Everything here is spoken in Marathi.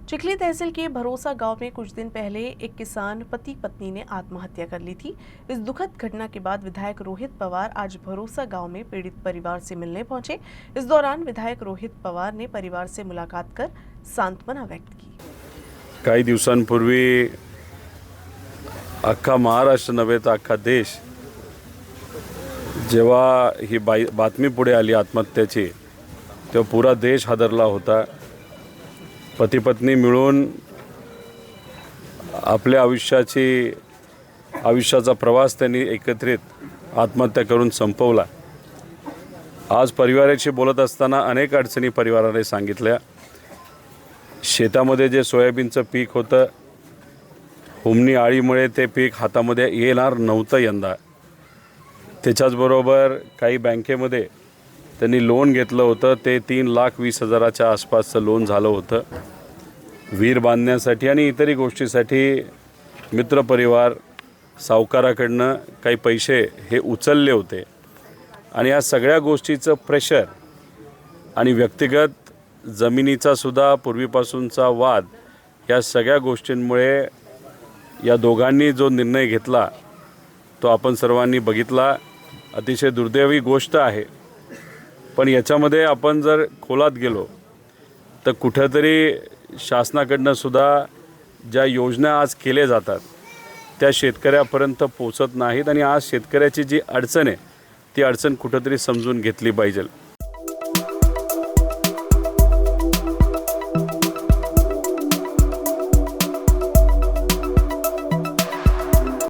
चिखली तहसील के भरोसा गांव में कुछ दिन पहले एक किसान पति पत्नी ने आत्महत्या कर ली थी। इस दुखद घटना के बाद विधायक रोहित पवार आज भरोसा गांव में पीड़ित परिवार से मिलने पहुंचे। इस दौरान विधायक रोहित पवार ने परिवार से मुलाकात कर सांत्वना व्यक्त की। काही दिवसांपूर्वी अख्खा महाराष्ट्र नव्हे तर अख्खा देश जेव्हा ही बातमी पुढे आली आत्महत्येची, तेव्हा पुरा देश हादरला होता। पती पत्नी मिळून आपल्या आयुष्याचा प्रवास त्यांनी एकत्रित आत्महत्या करून संपवला। आज परिवाराशी बोलत असताना अनेक अडचणी परिवाराने सांगितल्या। शेतामध्ये जे सोयाबीनचं पीक होतं, हुमणी आळीमुळे ते पीक हातामध्ये येणार नव्हतं यंदा। त्याच्याचबरोबर काही बँकेमध्ये त्यांनी लोन घेतलं होतं, ते 3,20,000च्या आसपासचं लोन झालं होतं। विहीर बांधण्यासाठी आणि इतरही गोष्टीसाठी मित्रपरिवार सावकाराकडनं काही पैसे हे उचलले होते आणि या सगळ्या गोष्टीचं प्रेशर आणि व्यक्तिगत जमिनीचा सुद्धा पूर्वीपासूनचा वाद, या सगळ्या गोष्टींमुळे या दोघांनी जो निर्णय घेतला तो आपण सर्वांनी बघितला। अतिशय दुर्दैवी गोष्ट आहे, पण याच्यामध्ये आपण जर खोलात गेलो तर कुठेतरी शासनाकडनं सुद्धा ज्या योजना आज केल्या जातात त्या शेतकऱ्यापर्यंत पोहोचत नाहीत आणि आज शेतकऱ्याची जी अडचण आहे ती अडचण कुठेतरी समजून घेतली पाहिजे।